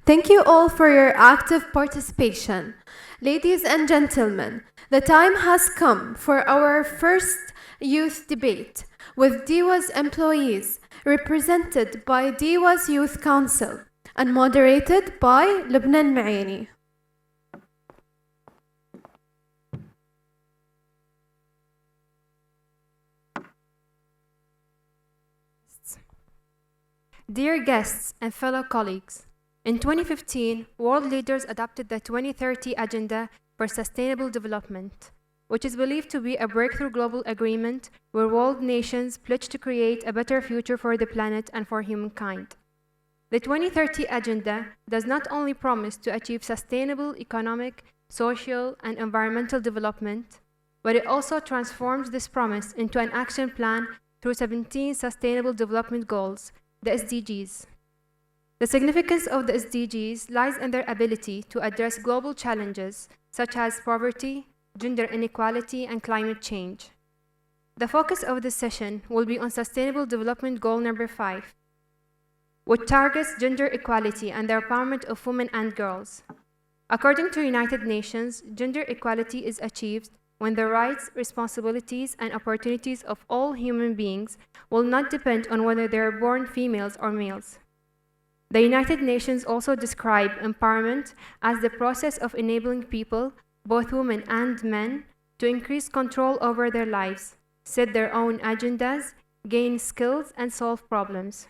Thank you all for your active participation. Ladies and gentlemen, the time has come for our first youth debate with DIWA's employees, represented by DIWA's Youth Council and moderated by Lubnan Maini. Dear guests and fellow colleagues, in 2015, world leaders adopted the 2030 Agenda for Sustainable Development, which is believed to be a breakthrough global agreement where world nations pledge to create a better future for the planet and for humankind. The 2030 Agenda does not only promise to achieve sustainable economic, social, and environmental development, but it also transforms this promise into an action plan through 17 Sustainable Development Goals, the SDGs. The significance of the SDGs lies in their ability to address global challenges such as poverty, gender inequality, and climate change. The focus of this session will be on Sustainable Development Goal number 5, which targets gender equality and the empowerment of women and girls. According to United Nations, gender equality is achieved when the rights, responsibilities, and opportunities of all human beings will not depend on whether they are born females or males. The United Nations also describe empowerment as the process of enabling people, both women and men, to increase control over their lives, set their own agendas, gain skills, and solve problems.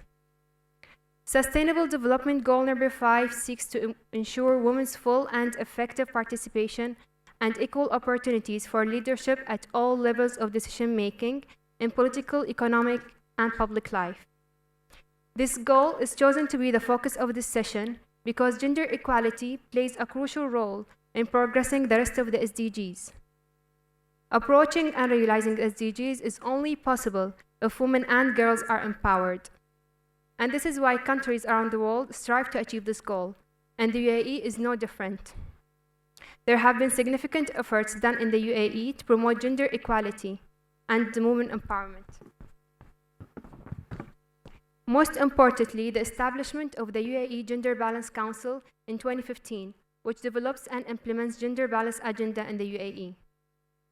Sustainable Development Goal number 5 seeks to ensure women's full and effective participation and equal opportunities for leadership at all levels of decision-making in political, economic, and public life. This goal is chosen to be the focus of this session because gender equality plays a crucial role in progressing the rest of the SDGs. Approaching and realizing SDGs is only possible if women and girls are empowered. And this is why countries around the world strive to achieve this goal, and the UAE is no different. There have been significant efforts done in the UAE to promote gender equality and women empowerment. Most importantly, the establishment of the UAE Gender Balance Council in 2015, which develops and implements gender balance agenda in the UAE.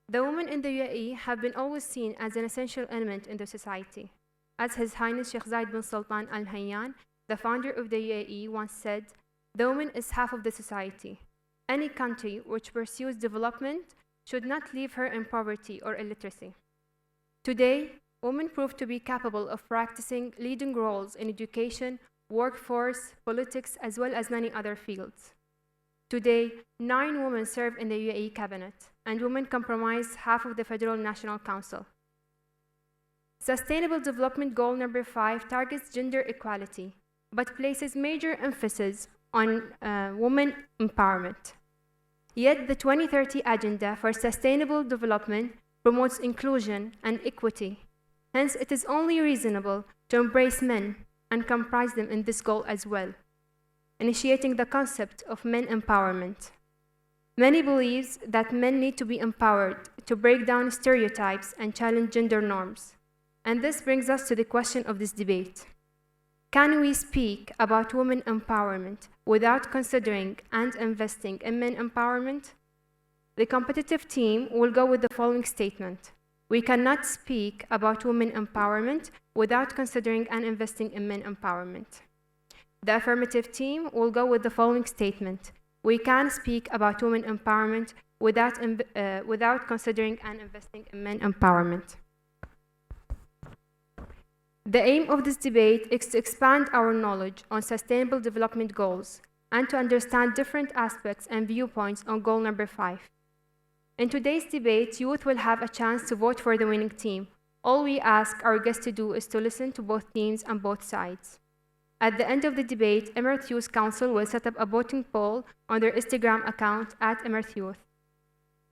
The women in the UAE have been always seen as an essential element in the society. As His Highness Sheikh Zayed bin Sultan Al Nahyan, the founder of the UAE, once said, "The woman is half of the society. Any country which pursues development should not leave her in poverty or illiteracy." Today, women prove to be capable of practicing leading roles in education, workforce, politics, as well as many other fields. Today, 9 women serve in the UAE cabinet, and women comprise half of the Federal National Council. Sustainable Development Goal number 5 targets gender equality, but places major emphasis on women empowerment. Yet the 2030 Agenda for Sustainable Development promotes inclusion and equity. Hence, it is only reasonable to embrace men and comprise them in this goal as well, initiating the concept of men empowerment. Many believe that men need to be empowered to break down stereotypes and challenge gender norms. And this brings us to the question of this debate. Can we speak about women empowerment without considering and investing in men empowerment? The competitive team will go with the following statement. We cannot speak about women empowerment without considering and investing in men empowerment. The affirmative team will go with the following statement. We can speak about women empowerment without considering and investing in men empowerment. The aim of this debate is to expand our knowledge on sustainable development goals and to understand different aspects and viewpoints on goal number 5. In today's debate, youth will have a chance to vote for the winning team. All we ask our guests to do is to listen to both teams and both sides. At the end of the debate, Emirates Youth Council will set up a voting poll on their Instagram account @EmirateYouth.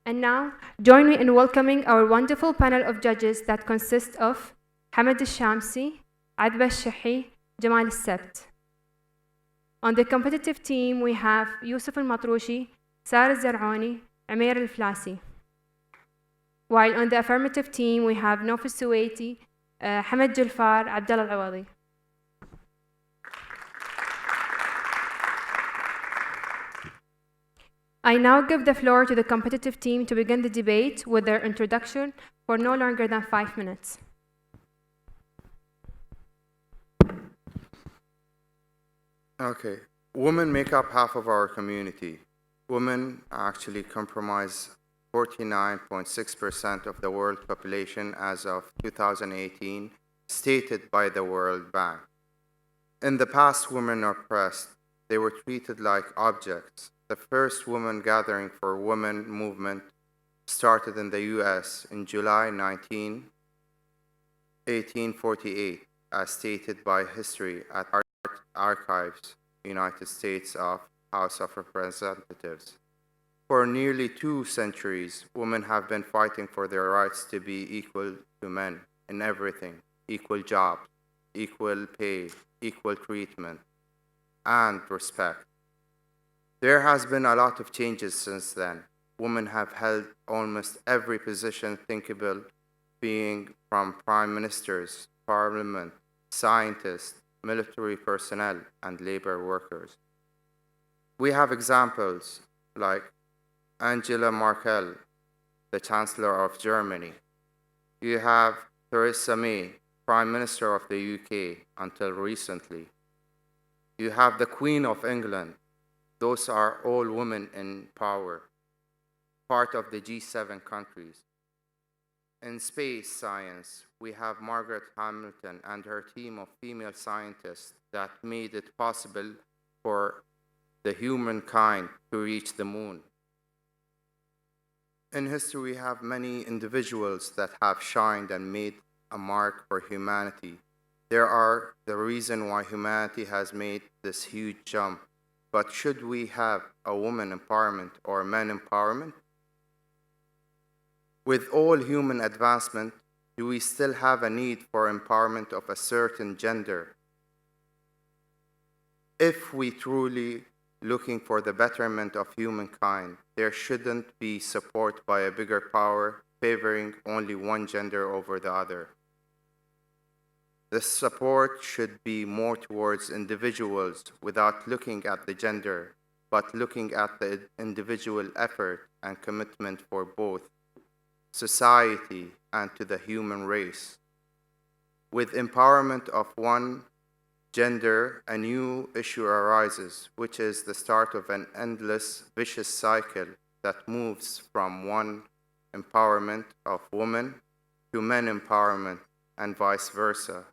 And now, join me in welcoming our wonderful panel of judges that consists of Hamad Al-Shamsi, Adba Al-Shahi, Jamal Al-Sabt. On the competitive team, we have Yusuf Al-Matrushi, Sarah Al-Zar'ani, Amir Al-Flasi. While on the affirmative team, we have Nof Al-Suwaiti, Hamad Jalfar, Abdallah Al-Awadi. I now give the floor to the competitive team to begin the debate with their introduction for no longer than 5 minutes. Okay. Women make up half of our community. Women actually comprise 49.6% of the world population as of 2018, stated by the World Bank. In the past, women are oppressed. They were treated like objects. The first women gathering for women movement started in the US in July 1848, as stated by History at Archives, United States of House of Representatives. For nearly 2 centuries, women have been fighting for their rights to be equal to men in everything: equal jobs, equal pay, equal treatment, and respect. There has been a lot of changes since then. Women have held almost every position thinkable, being from prime ministers, parliament, scientists, military personnel, and labor workers. We have examples like Angela Merkel, the Chancellor of Germany. You have Theresa May, Prime Minister of the UK until recently. You have the Queen of England. Those are all women in power, part of the G7 countries. In space science, we have Margaret Hamilton and her team of female scientists that made it possible for the humankind to reach the moon. In history, we have many individuals that have shined and made a mark for humanity. They are the reason why humanity has made this huge jump. But should we have a woman empowerment or men empowerment? With all human advancement, do we still have a need for empowerment of a certain gender? If we truly looking for the betterment of humankind, there shouldn't be support by a bigger power favoring only one gender over the other. The support should be more towards individuals without looking at the gender, but looking at the individual effort and commitment for both society and to the human race. With empowerment of one gender, a new issue arises, which is the start of an endless, vicious cycle that moves from one empowerment of women to men empowerment and vice versa.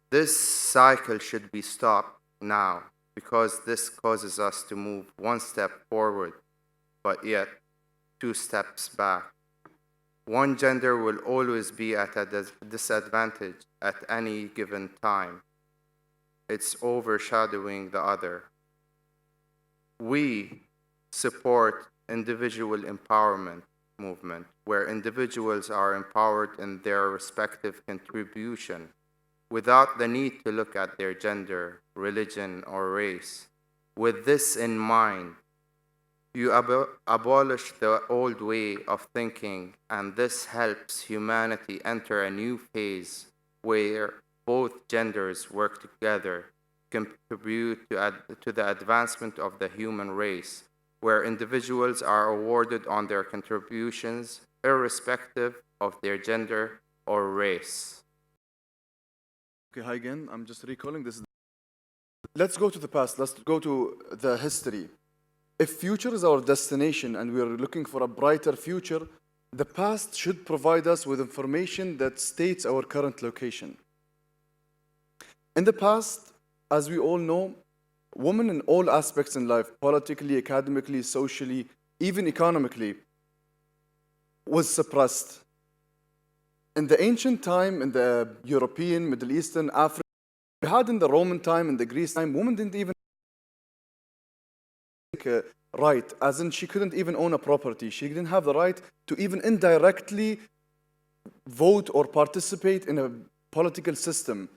This cycle should be stopped now because this causes us to move one step forward, but yet 2 steps back. One gender will always be at a disadvantage at any given time. It's overshadowing the other. We support individual empowerment movement, where individuals are empowered in their respective contribution without the need to look at their gender, religion, or race. With this in mind, you abolish the old way of thinking, and this helps humanity enter a new phase where both genders work together, contribute to the advancement of the human race, where individuals are awarded on their contributions irrespective of their gender or race. Okay, hi again. I'm just recalling this. Let's go to the past. Let's go to the history. If future is our destination and we're looking for a brighter future, the past should provide us with information that states our current location. In the past, as we all know, women in all aspects in life, politically, academically, socially, even economically, was suppressed. In the ancient time, in the European, Middle Eastern, African, we had in the Roman time, in the Greece time, women didn't even right, as in she couldn't even own a property. She didn't have the right to even indirectly vote or participate in a political system.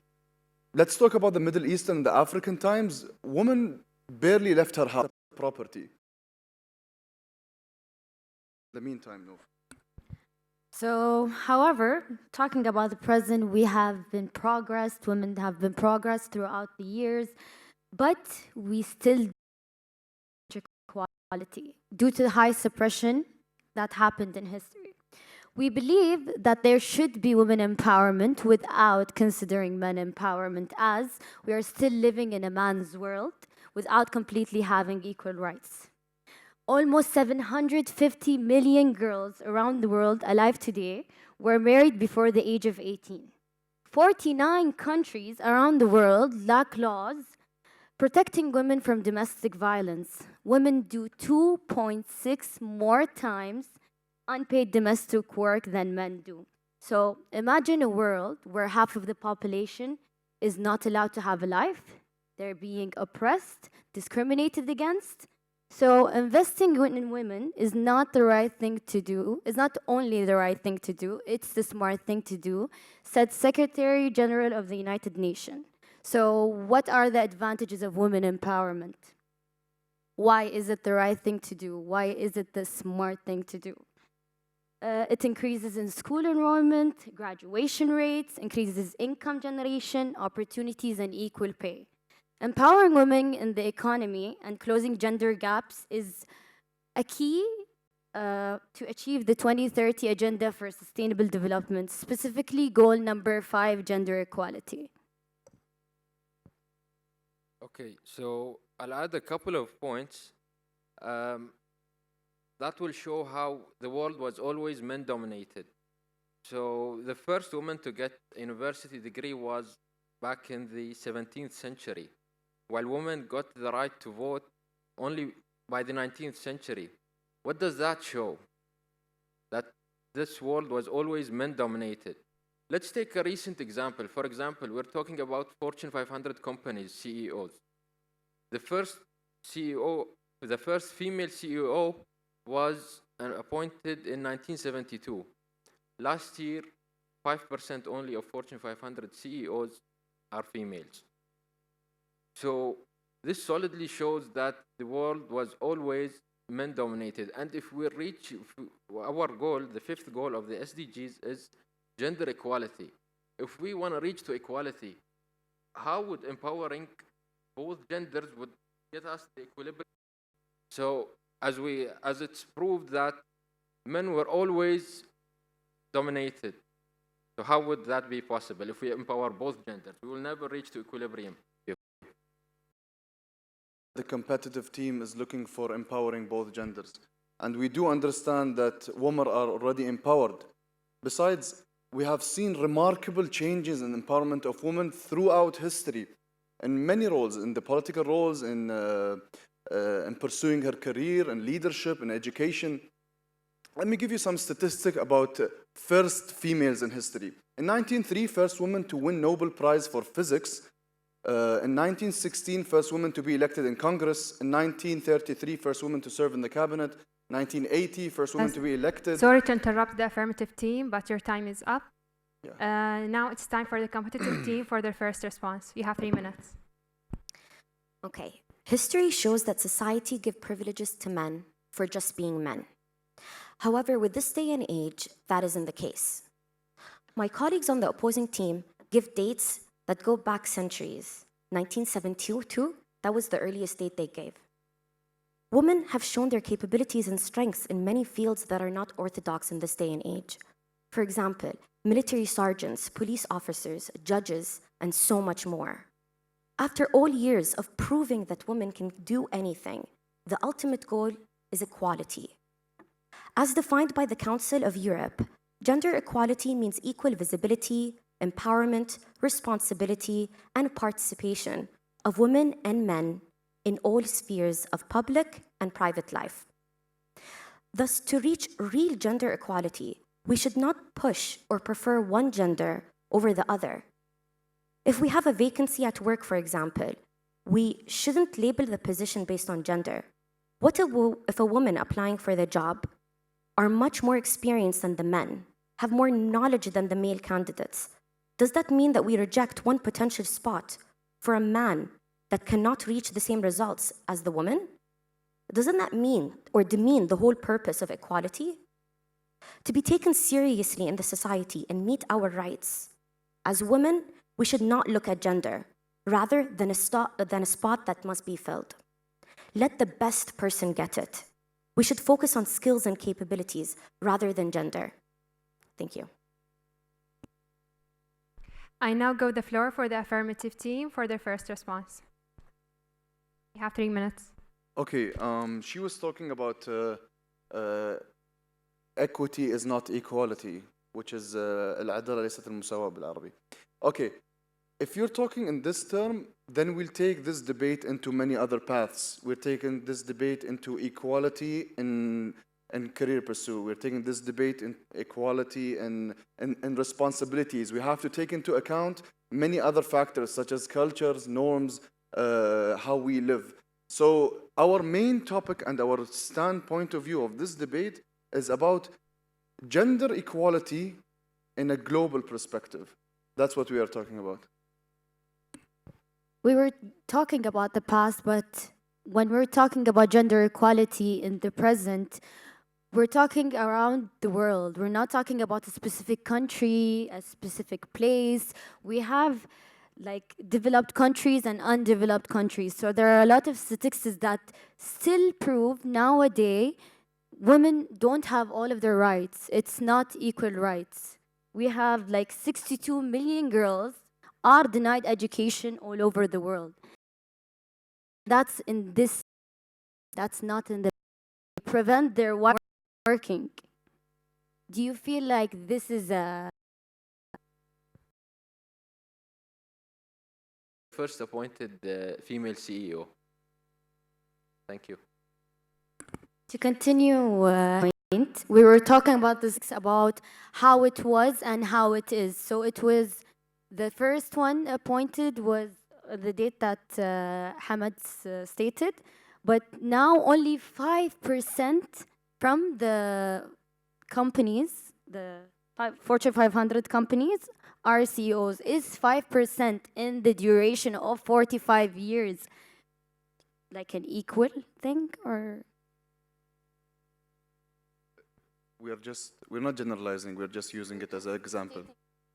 Let's talk about the Middle Eastern and the African times. Woman barely left her house, property. In the meantime, no. So, however, talking about the present, we have been progressed, women have been progressed throughout the years, but we still equality due to the high suppression that happened in history. We believe that there should be women empowerment without considering men empowerment, as we are still living in a man's world without completely having equal rights. Almost 750 million girls around the world alive today were married before the age of 18. 49 countries around the world lack laws protecting women from domestic violence. Women do 2.6 more times unpaid domestic work than men do. So imagine a world where half of the population is not allowed to have a life. They're being oppressed, discriminated against. So investing in women is not the right thing to do. It's not only the right thing to do, it's the smart thing to do, said Secretary General of the United Nations. So what are the advantages of women empowerment? Why is it the right thing to do? Why is it the smart thing to do? It increases in school enrollment, graduation rates, increases income generation, opportunities, and equal pay. Empowering women in the economy and closing gender gaps is a key to achieve the 2030 Agenda for Sustainable Development, specifically goal number 5, gender equality. Okay, so I'll add a couple of points that will show how the world was always men-dominated. So the first woman to get a university degree was back in the 17th century, while women got the right to vote only by the 19th century. What does that show? That this world was always men-dominated. Let's take a recent example. For example, we're talking about Fortune 500 companies, CEOs. The first CEO, the first female CEO was appointed in 1972. Last year, 5% only of Fortune 500 CEOs are females. So this solidly shows that the world was always men-dominated. And if we reach our goal, the 5th goal of the SDGs is gender equality. If we want to reach to equality, how would empowering both genders would get us the equilibrium? So as it's proved that men were always dominated. So how would that be possible if we empower both genders? We will never reach to equilibrium. The competitive team is looking for empowering both genders. And we do understand that women are already empowered. Besides, we have seen remarkable changes in empowerment of women throughout history, in many roles, in the political roles, in pursuing her career, in leadership, in education. Let me give you some statistics about first females in history. In 1903, first woman to win Nobel Prize for Physics. In 1916, first woman to be elected in Congress. In 1933, first woman to serve in the cabinet. 1980, first woman to be elected. Sorry to interrupt the affirmative team, but your time is up. Yeah. Now it's time for the competitive team for their first response. You have 3 minutes. Okay. History shows that society give privileges to men for just being men. However, with this day and age, that isn't the case. My colleagues on the opposing team give dates that go back centuries. 1972, that was the earliest date they gave. Women have shown their capabilities and strengths in many fields that are not orthodox in this day and age. For example, military sergeants, police officers, judges, and so much more. After all years of proving that women can do anything, the ultimate goal is equality. As defined by the Council of Europe, gender equality means equal visibility, empowerment, responsibility, and participation of women and men in all spheres of public and private life. Thus, to reach real gender equality, we should not push or prefer one gender over the other. If we have a vacancy at work, for example, we shouldn't label the position based on gender. What if a woman applying for the job are much more experienced than the men, have more knowledge than the male candidates? Does that mean that we reject one potential spot for a man that cannot reach the same results as the woman? Doesn't that mean or demean the whole purpose of equality? To be taken seriously in the society and meet our rights, as women, we should not look at gender, rather than a spot that must be filled. let the best person get it. We should focus on skills and capabilities rather than gender. Thank you. I now give the floor for the affirmative team for their first response. You have 3 minutes. Okay, she was talking about equity is not equality, which is العدالة ليست المساواة بالعربي. Okay, if you're talking in this term, then we'll take this debate into many other paths. We're taking this debate into equality in career pursuit. We're taking this debate in equality in responsibilities. We have to take into account many other factors such as cultures, norms, how we live. So our main topic and our standpoint of view of this debate is about gender equality in a global perspective. That's what we are talking about. We were talking about the past, but when we're talking about gender equality in the present, we're talking around the world. We're not talking about a specific country, a specific place. We have like developed countries and undeveloped countries. So there are a lot of statistics that still prove nowadays women don't have all of their rights. It's not equal rights. We have like 62 million girls are denied education all over the world. That's not in the prevent their working. Do you feel like this is a First appointed female CEO. Thank you. to continue? We were talking about this, about how it was and how it is. So it was the first one appointed was the date that Hamad stated, but now only 5% from the companies, the Fortune 500 companies, are CEOs. Is 5% in the duration of 45 years like an equal thing, or? We're not generalizing, we're just using it as an example.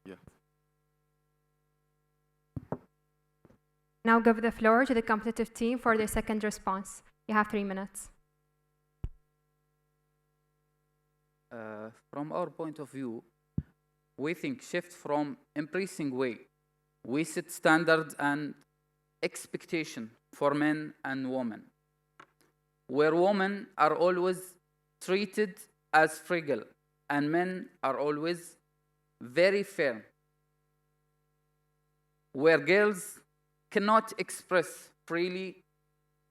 Yeah. Now give the floor to the competitive team for their second response. You have 3 minutes. From our point of view, we think shift from embracing way. We set standards and expectation for men and women, where women are always treated as fragile and men are always very firm, where girls cannot express freely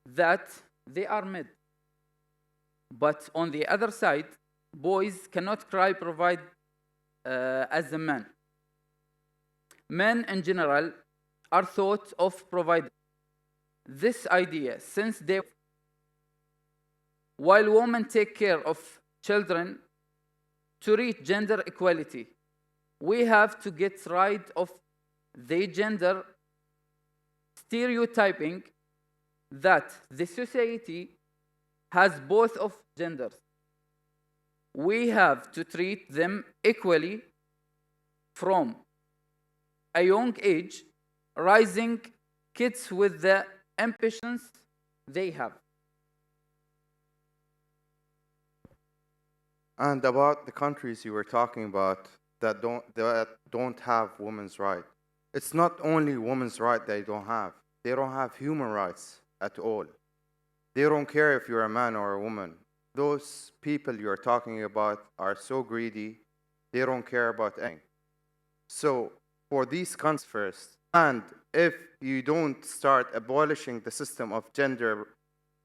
that they are mad. But on the other side, boys cannot cry, provide as a man. Men in general are thought of providing. This idea, since they, while women take care of children, to reach gender equality, we have to get rid of the gender stereotyping that the society has both of genders. We have to treat them equally from a young age, raising kids with the ambitions they have. And about the countries you were talking about that don't have women's rights. It's not only women's rights they don't have human rights at all. They don't care if you're a man or a woman. Those people you're talking about are so greedy, they don't care about anything. So for these countries first, and if you don't start abolishing the system of gender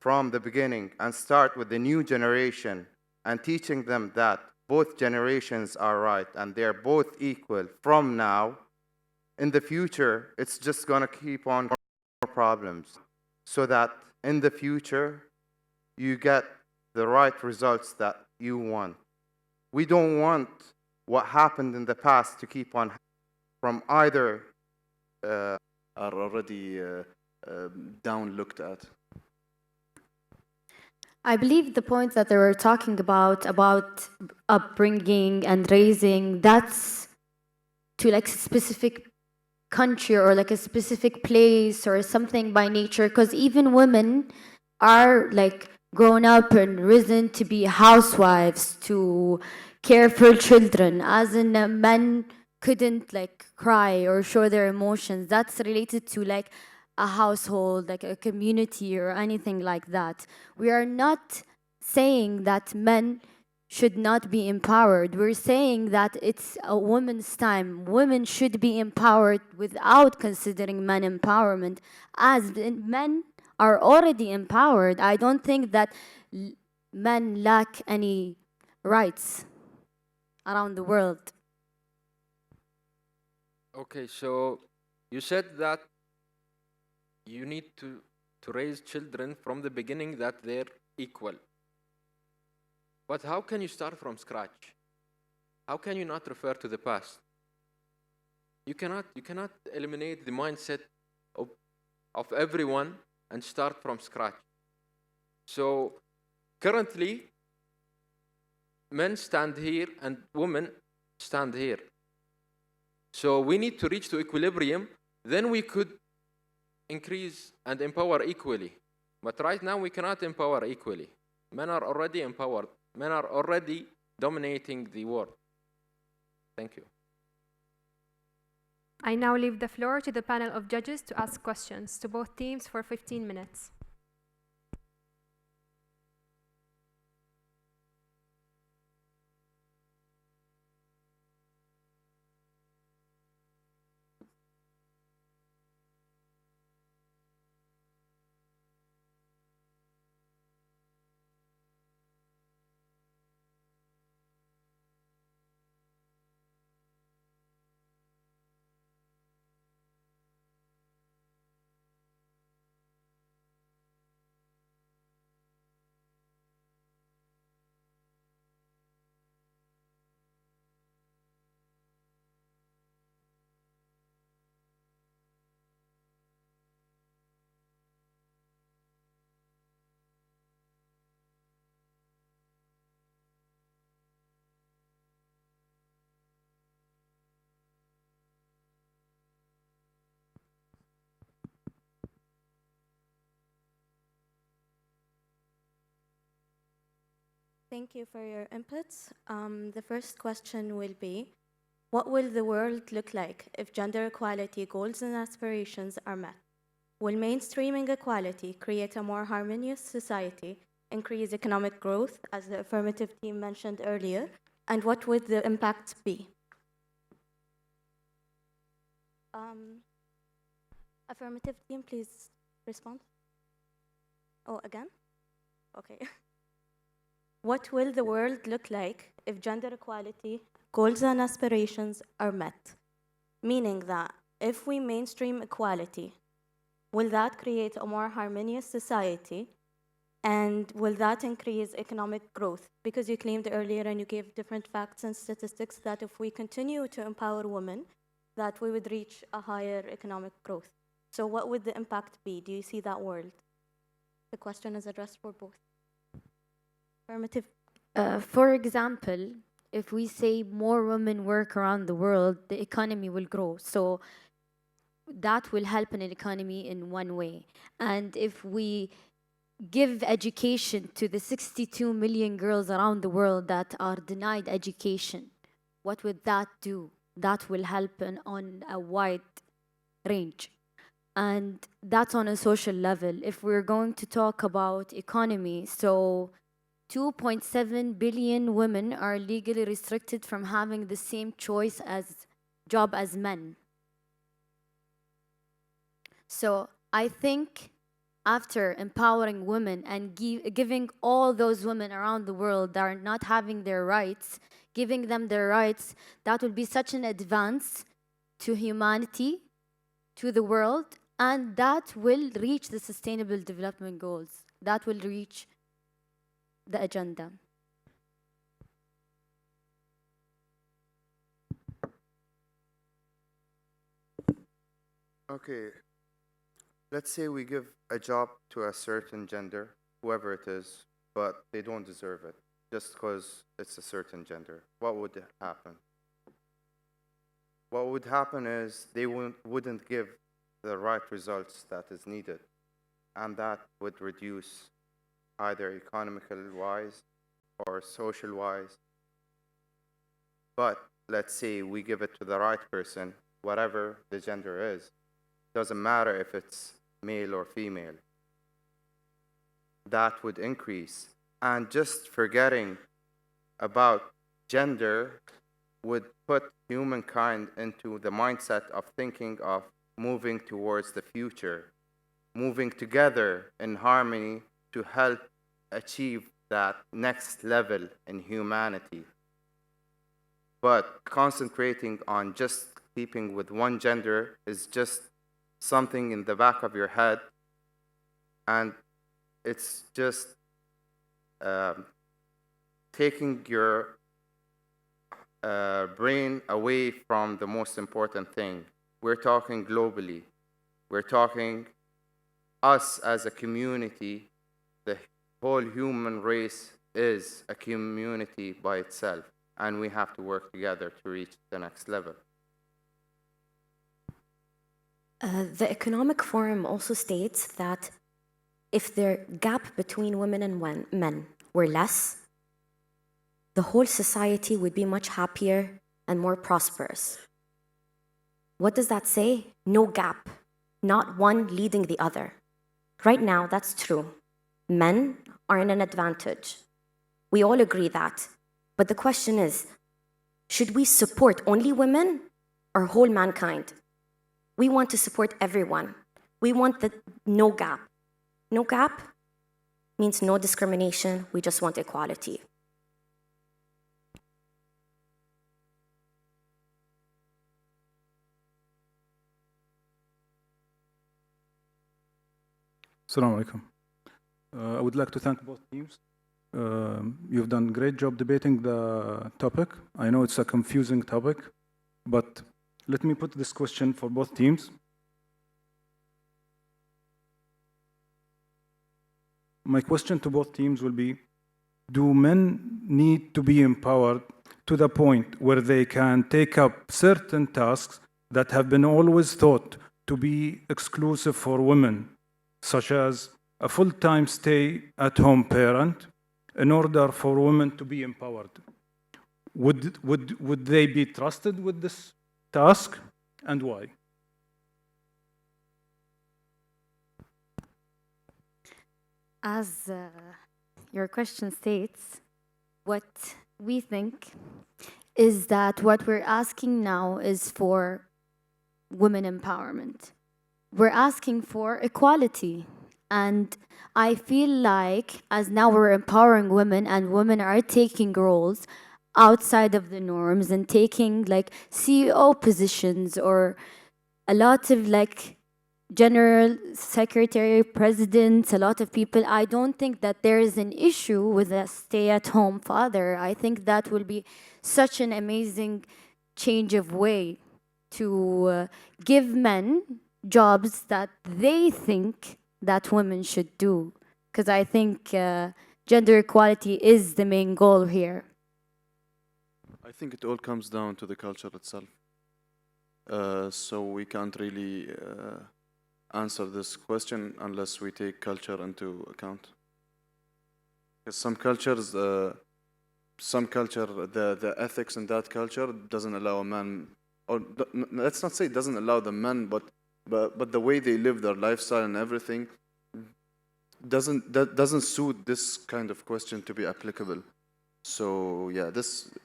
from the beginning and start with the new generation and teaching them that both generations are right and they're both equal from now, in the future, it's just going to keep on more problems so that in the future, you get the right results that you want. We don't want what happened in the past to keep on from either Are already down looked at. I believe the points that they were talking about upbringing and raising, that's to like a specific country or like a specific place or something by nature, because even women are like grown up and risen to be housewives, to care for children, as in men couldn't like cry or show their emotions. That's related to like a household, like a community or anything like that. We are not saying that men should not be empowered. We're saying that it's a woman's time. Women should be empowered without considering men empowerment, as men are already empowered. I don't think that men lack any rights around the world. Okay, so you said that you need to raise children from the beginning that they're equal. But how can you start from scratch? How can you not refer to the past? You cannot eliminate the mindset of everyone and start from scratch. So currently, men stand here and women stand here. So we need to reach to equilibrium, then we could increase and empower equally. But right now we cannot empower equally. Men are already empowered. Men are already dominating the world. Thank you. I now leave the floor to the panel of judges to ask questions to both teams for 15 minutes. Thank you for your inputs. The first question will be, what will the world look like if gender equality goals and aspirations are met? Will mainstreaming equality create a more harmonious society, increase economic growth, as the affirmative team mentioned earlier, and what would the impact be? Affirmative team, please respond. Oh, again? Okay. What will the world look like if gender equality goals and aspirations are met? Meaning that if we mainstream equality, will that create a more harmonious society? And will that increase economic growth? Because you claimed earlier and you gave different facts and statistics that if we continue to empower women, that we would reach a higher economic growth. So what would the impact be? Do you see that world? The question is addressed for both. Affirmative. For example, if we say more women work around the world, the economy will grow. So that will help an economy in one way. And if we give education to the 62 million girls around the world that are denied education, what would that do? That will help on a wide range. And that's on a social level. If we're going to talk about economy, so 2.7 billion women are legally restricted from having the same choice as job as men. So I think after empowering women and giving all those women around the world that are not having their rights, giving them their rights, that will be such an advance to humanity, to the world, and that will reach the Sustainable Development Goals. That will reach the agenda. Okay, let's say we give a job to a certain gender, whoever it is, but they don't deserve it, just because it's a certain gender. What would happen? What would happen is they wouldn't give the right results that is needed. and that would reduce either economical-wise or social-wise. But let's say we give it to the right person, whatever the gender is. Doesn't matter if it's male or female. That would increase. And just forgetting about gender would put humankind into the mindset of thinking of moving towards the future, moving together in harmony to help achieve that next level in humanity. But concentrating on just keeping with one gender is just something in the back of your head, and it's just taking your brain away from the most important thing. We're talking globally. We're talking us as a community. The whole human race is a community by itself, and we have to work together to reach the next level. The Economic Forum also states that if the gap between women and men were less, the whole society would be much happier and more prosperous. What does that say? No gap, not one leading the other. Right now, that's true. Men are in an advantage. We all agree that. But the question is, should we support only women or whole mankind? We want to support everyone. We want the no gap. No gap means no discrimination. We just want equality. Assalamu alaikum. I would like to thank both teams. You've done a great job debating the topic. I know it's a confusing topic, but let me put this question for both teams. My question to both teams will be, do men need to be empowered to the point where they can take up certain tasks that have been always thought to be exclusive for women, such as a full-time stay-at-home parent, in order for women to be empowered? Would they be trusted with this task, and why? As your question states, what we think is that what we're asking now is for women empowerment. We're asking for equality. And I feel like as now we're empowering women and women are taking roles outside of the norms and taking like CEO positions or a lot of like general secretary, presidents, a lot of people, I don't think that there is an issue with a stay-at-home father. I think that will be such an amazing change of way to give men jobs that they think that women should do. Because I think gender equality is the main goal here. I think it all comes down to the culture itself. So we can't really answer this question unless we take culture into account. Because some cultures, the ethics in that culture doesn't allow a man, or let's not say it doesn't allow the men, but the way they live their lifestyle and everything doesn't suit this kind of question to be applicable. So yeah,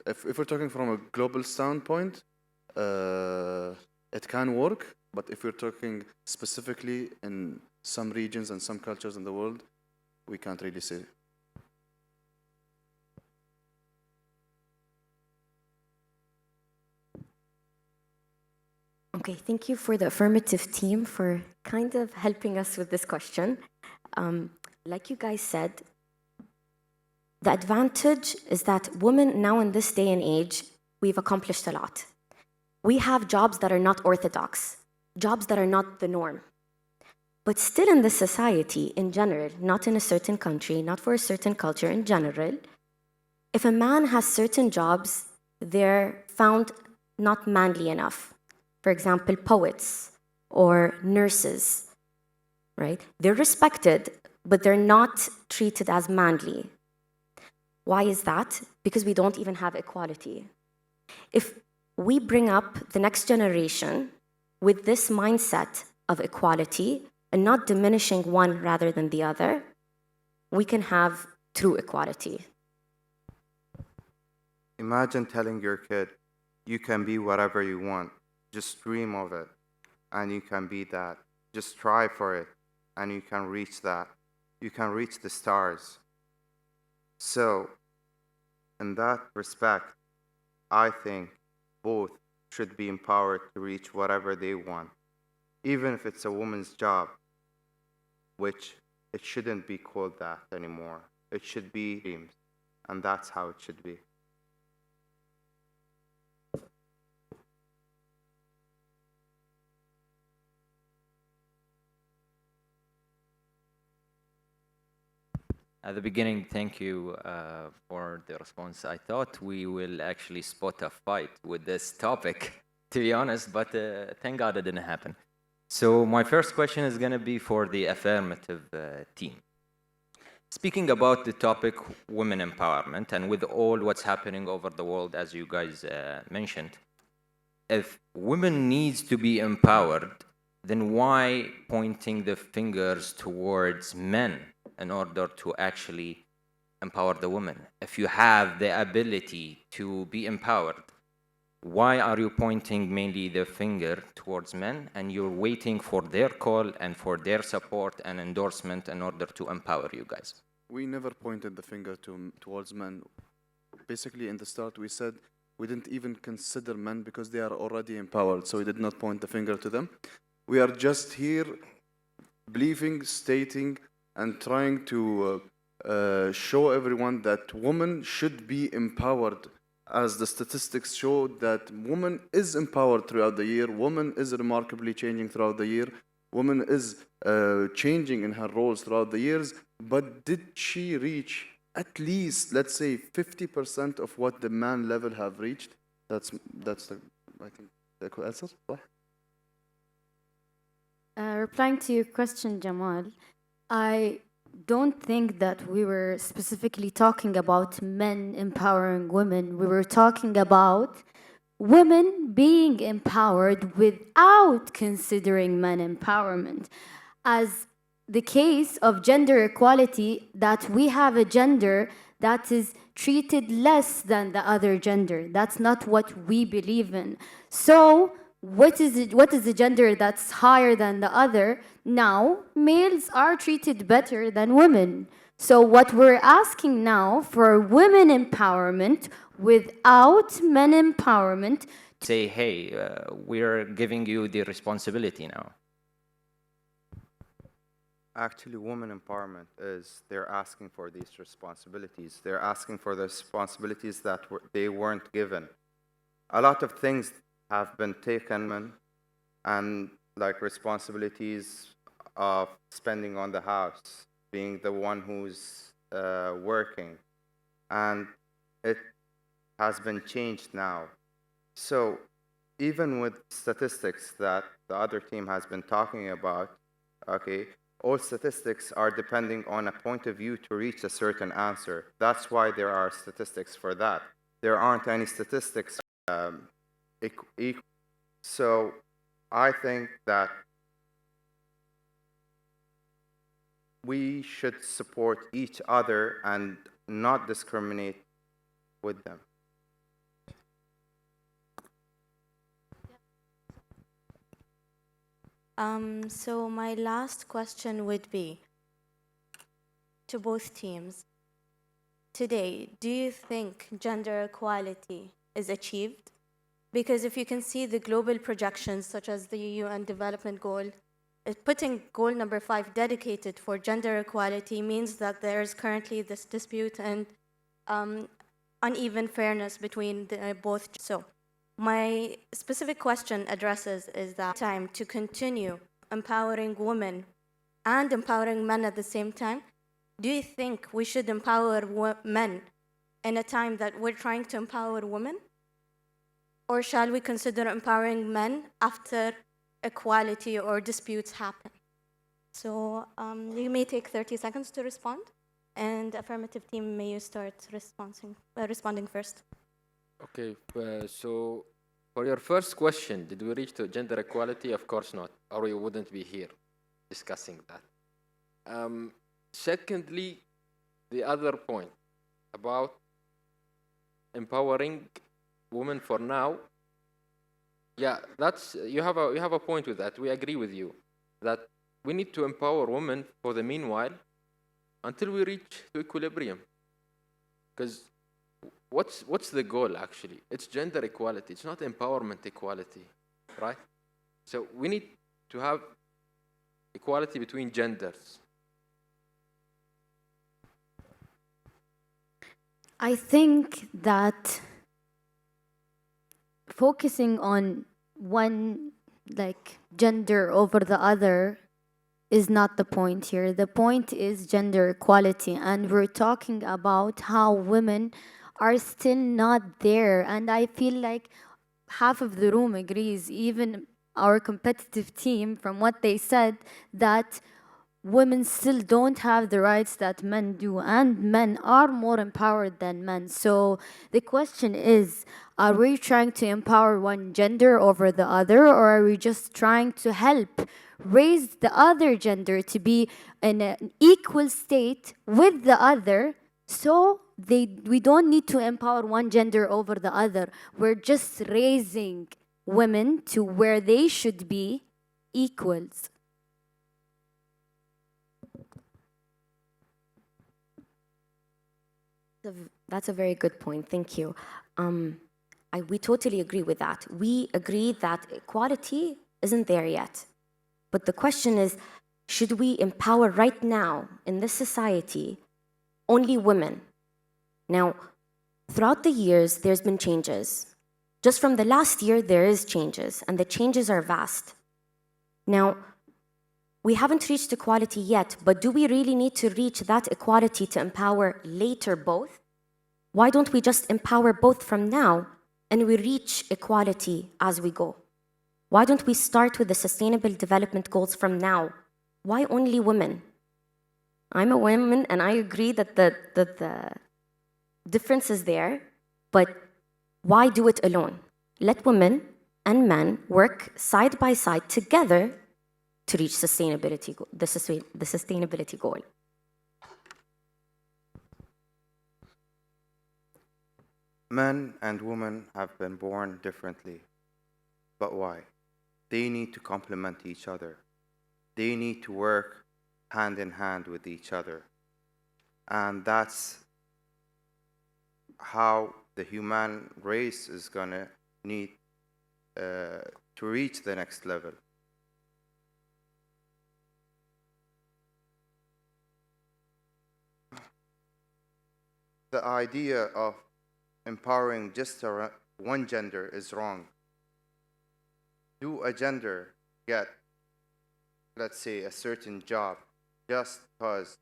if we're talking from a global standpoint, it can work. But if we're talking specifically in some regions and some cultures in the world, we can't really say. Okay, thank you for the affirmative team for kind of helping us with this question. Like you guys said, the advantage is that women now in this day and age, we've accomplished a lot. We have jobs that are not orthodox, jobs that are not the norm. But still in this society in general, not in a certain country, not for a certain culture in general, if a man has certain jobs, they're found not manly enough. For example, poets or nurses. right? They're respected, but they're not treated as manly. Why is that? Because we don't even have equality. If we bring up the next generation with this mindset of equality and not diminishing one rather than the other, we can have true equality. Imagine telling your kid, you can be whatever you want. Just dream of it, and you can be that. Just try for it, and you can reach that. You can reach the stars. So, in that respect, I think both should be empowered to reach whatever they want, even if it's a woman's job, which it shouldn't be called that anymore. It should be dreams, and that's how it should be. At the beginning, thank you for the response. I thought we will actually spot a fight with this topic, to be honest, but thank God it didn't happen. So my first question is going to be for the affirmative team. Speaking about the topic women empowerment, and with all what's happening over the world, as you guys mentioned, if women needs to be empowered, then why pointing the fingers towards men in order to actually empower the women? If you have the ability to be empowered, why are you pointing mainly the finger towards men and you're waiting for their call and for their support and endorsement in order to empower you guys? We never pointed the finger towards men. Basically, in the start, we said we didn't even consider men because they are already empowered, so we did not point the finger to them. We are just here believing, stating, and trying to show everyone that women should be empowered, as the statistics show that woman is empowered throughout the year, woman is remarkably changing throughout the year, woman is changing in her roles throughout the years, but did she reach at least, let's say, 50% of what the man level have reached? That's the, I think, the answer. Replying to your question, Jamal, I don't think that we were specifically talking about men empowering women. We were talking about women being empowered without considering men empowerment. As the case of gender equality, that we have a gender that is treated less than the other gender. That's not what we believe in. So what is the gender that's higher than the other? Now, males are treated better than women. So what we're asking now for women empowerment without men empowerment. Say, hey, we're giving you the responsibility now. Actually, women empowerment is they're asking for these responsibilities. They're asking for the responsibilities that they weren't given. A lot of things have been taken, and like responsibilities of spending on the house, being the one who's working, and it has been changed now. So even with statistics that the other team has been talking about, okay, all statistics are depending on a point of view to reach a certain answer. That's why there are statistics for that. There aren't any statistics equal. So I think that we should support each other and not discriminate with them. So my last question would be to both teams. Today, do you think gender equality is achieved? Because if you can see the global projections, such as the UN Development Goal, putting goal number 5 dedicated for gender equality means that there is currently this dispute and uneven fairness between both. So my specific question addresses is that time to continue empowering women and empowering men at the same time. Do you think we should empower men in a time that we're trying to empower women? Or shall we consider empowering men after equality or disputes happen? So you may take 30 seconds to respond, and affirmative team, may you start responding first. Okay, so for your first question, did we reach to gender equality? Of course not, or we wouldn't be here discussing that. Secondly, the other point about empowering women for now, yeah, that's you have a point with that. We agree with you that we need to empower women for the meanwhile until we reach to equilibrium. Because what's the goal actually? It's gender equality. It's not empowerment equality, right? So we need to have equality between genders. I think that focusing on one gender over the other is not the point here. The point is gender equality, and we're talking about how women are still not there. And I feel like half of the room agrees, even our competitive team, from what they said, that women still don't have the rights that men do, and men are more empowered than men. So the question is, are we trying to empower one gender over the other, or are we just trying to help raise the other gender to be in an equal state with the other, so we don't need to empower one gender over the other? We're just raising women to where they should be equals. That's a very good point. Thank you. We totally agree with that. We agree that equality isn't there yet. But the question is, should we empower right now in this society only women? Now, throughout the years, there's been changes. Just from the last year, there is changes, and the changes are vast. Now, we haven't reached equality yet, but do we really need to reach that equality to empower later both? Why don't we just empower both from now and we reach equality as we go? Why don't we start with the Sustainable Development Goals from now? Why only women? I'm a woman and I agree that the difference is there, but why do it alone? Let women and men work side by side together to reach the sustainability goal. Men and women have been born differently. But why? They need to complement each other. They need to work hand in hand with each other. And that's how the human race is going to need to reach the next level. The idea of empowering just one gender is wrong. Do a gender get, let's say, a certain job just because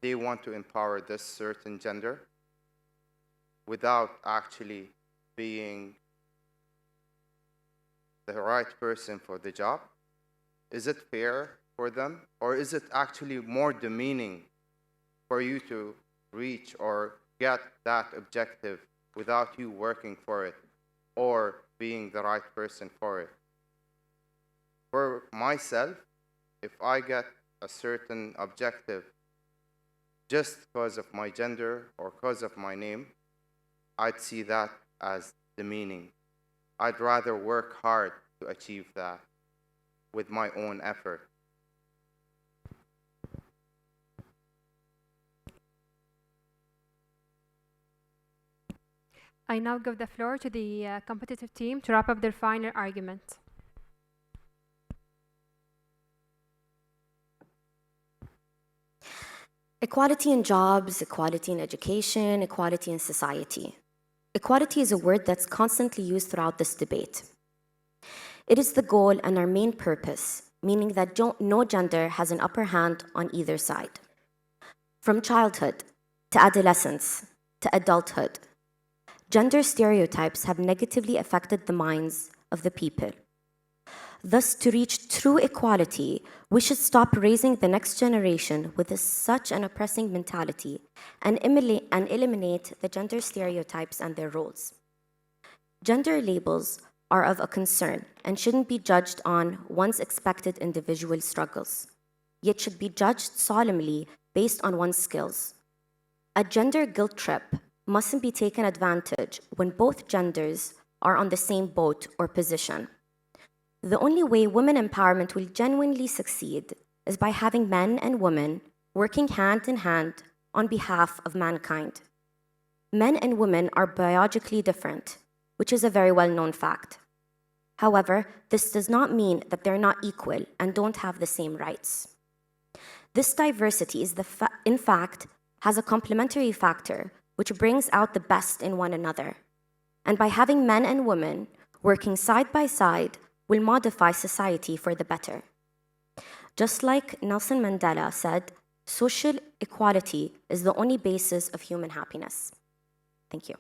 they want to empower this certain gender without actually being the right person for the job? Is it fair for them? Or is it actually more demeaning for you to reach or get that objective without you working for it or being the right person for it? For myself, if I get a certain objective just because of my gender or because of my name, I'd see that as demeaning. I'd rather work hard to achieve that with my own effort. I now give the floor to the competitive team to wrap up their final argument. Equality in jobs, equality in education, equality in society. Equality is a word that's constantly used throughout this debate. It is the goal and our main purpose, meaning that no gender has an upper hand on either side. From childhood to adolescence to adulthood, gender stereotypes have negatively affected the minds of the people. Thus, to reach true equality, we should stop raising the next generation with such an oppressing mentality and eliminate the gender stereotypes and their roles. Gender labels are of a concern and shouldn't be judged on one's expected individual struggles, yet should be judged solemnly based on one's skills. A gender guilt trip mustn't be taken advantage when both genders are on the same boat or position. The only way women empowerment will genuinely succeed is by having men and women working hand in hand on behalf of mankind. Men and women are biologically different, which is a very well-known fact. However, this does not mean that they're not equal and don't have the same rights. This diversity is in fact has a complementary factor which brings out the best in one another. And by having men and women working side by side will modify society for the better. Just like Nelson Mandela said, social equality is the only basis of human happiness. Thank you.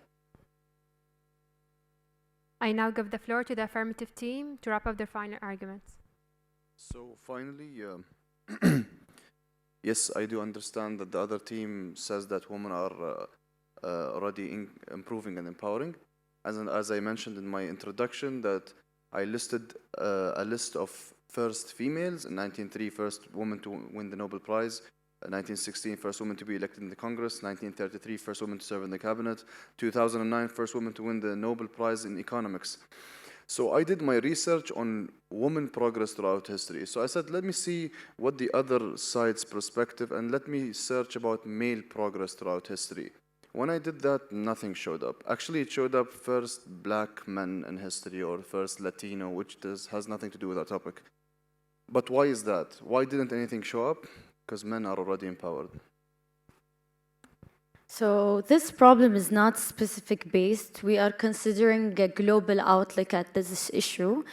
I now give the floor to the affirmative team to wrap up their final arguments. So finally, yes, I do understand that the other team says that women are already improving and empowering. As I mentioned in my introduction, that I listed a list of first females. In 1903, first woman to win the Nobel Prize. 1916, first woman to be elected in the Congress. 1933, first woman to serve in the cabinet. 2009, first woman to win the Nobel Prize in economics. So I did my research on women progress throughout history. So I said, let me see what the other side's perspective, and let me search about male progress throughout history. When I did that, nothing showed up. Actually, it showed up first black men in history, or first Latino, which has nothing to do with our topic. But why is that? Why didn't anything show up? Because men are already empowered. So this problem is not specific based. We are considering a global outlook at this issue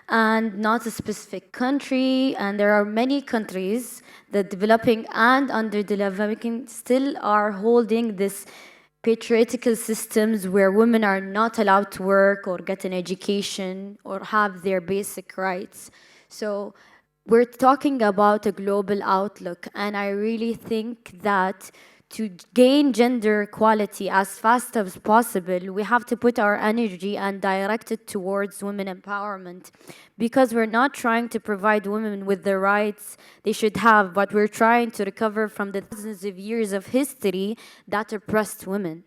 and not a specific country. And there are many countries that developing and underdeveloping still are holding this patriarchal systems where women are not allowed to work or get an education or have their basic rights. So we're talking about a global outlook, and I really think that to gain gender equality as fast as possible, we have to put our energy and direct it towards women empowerment, because we're not trying to provide women with the rights they should have, but we're trying to recover from the thousands of years of history that oppressed women.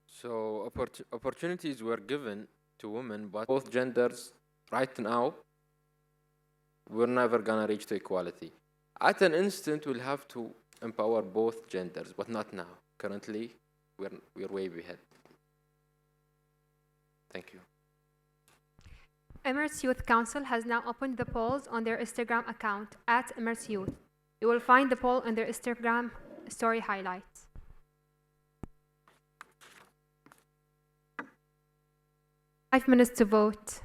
So opportunities were given to women, but both genders right now, we're never gonna reach to equality. At an instant, we'll have to empower both genders, but not now. Currently, we're way behind. Thank you. Emirates Youth Council has now opened the polls on their Instagram account @Emirates Youth. You will find the poll on their Instagram story highlights. Five minutes to vote.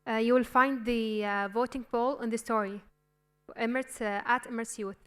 You will find the voting poll on the story. Emirates @Emirates Youth.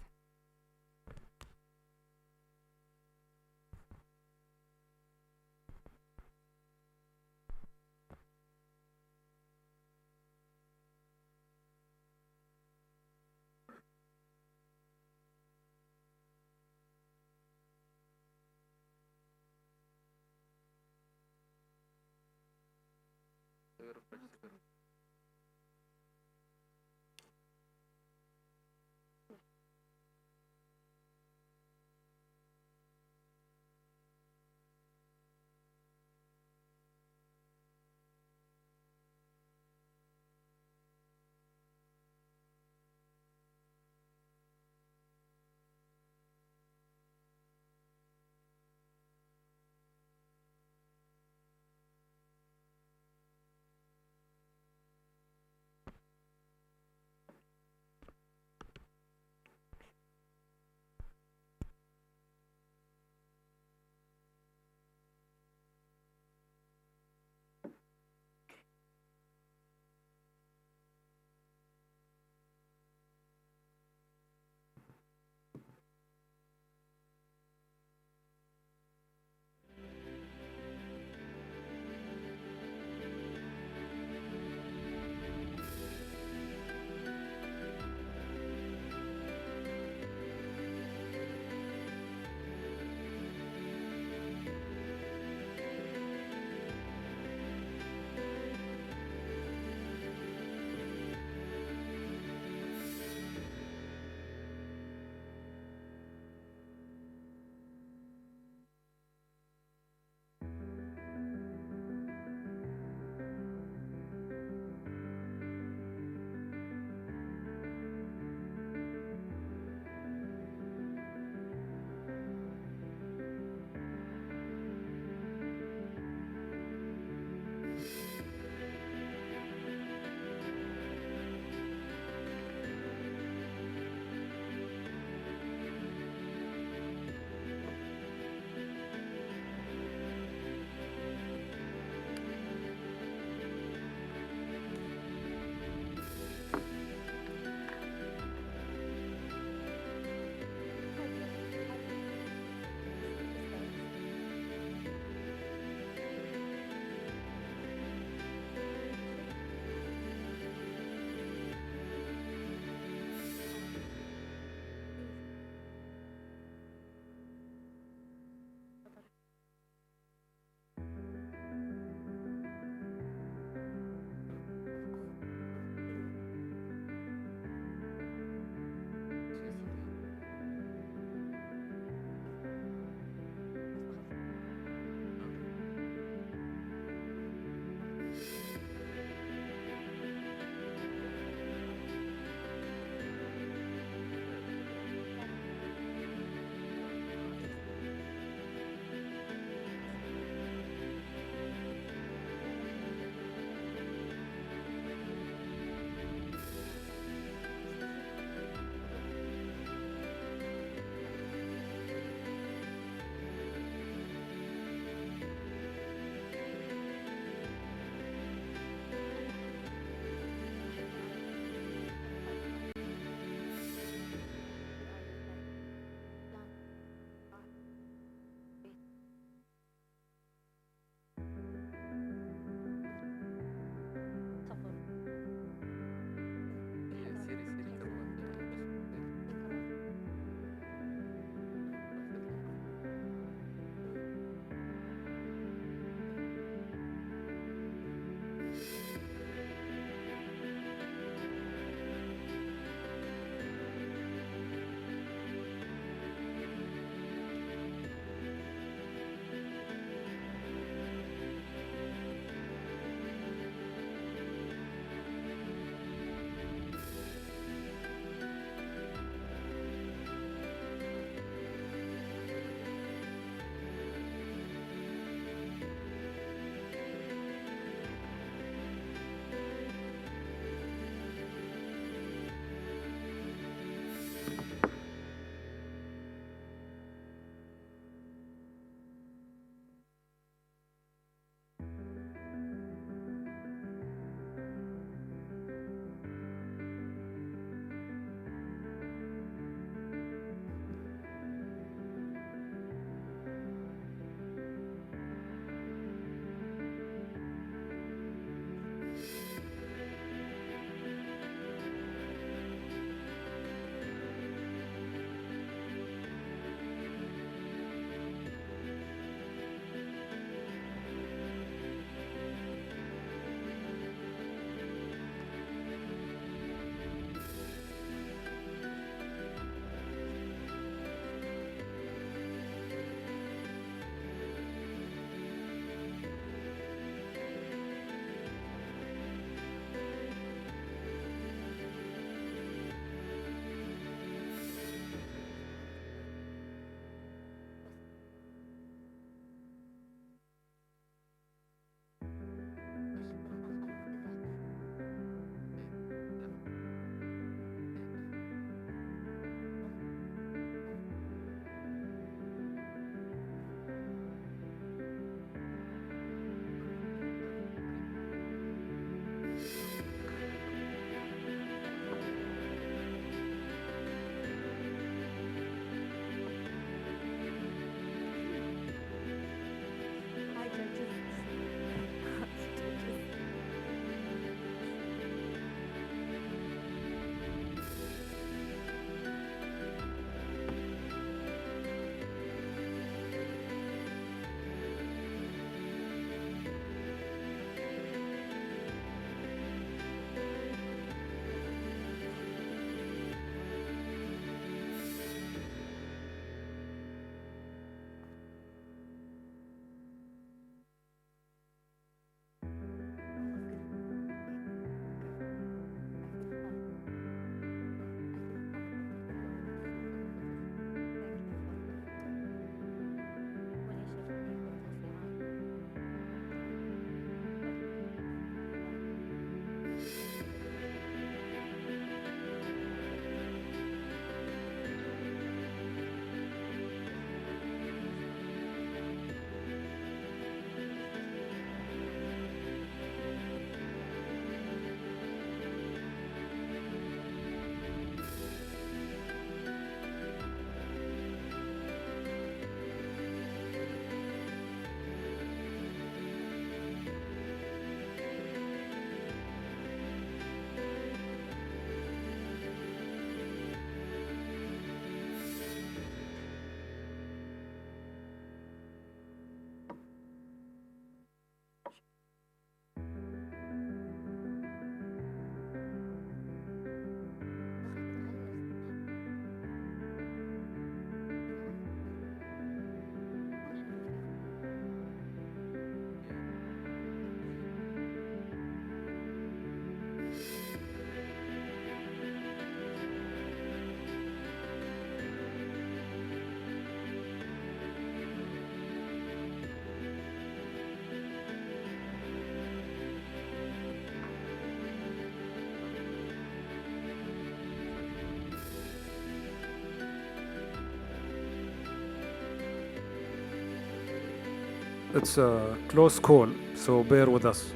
it's a close call, so bear with us.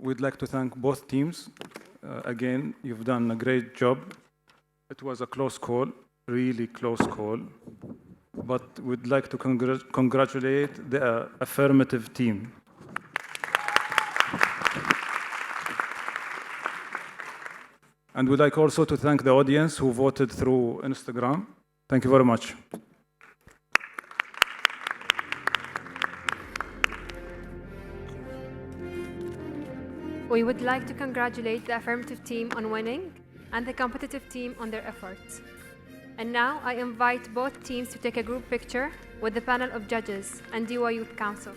We'd like to thank both teams. Again, you've done a great job. It was a close call, really close call. But we'd like to congratulate the affirmative team. And we'd like also to thank the audience who voted through Instagram. Thank you very much. We would like to congratulate the affirmative team on winning and the competitive team on their efforts. And now I invite both teams to take a group picture with the panel of judges and DY Youth Council.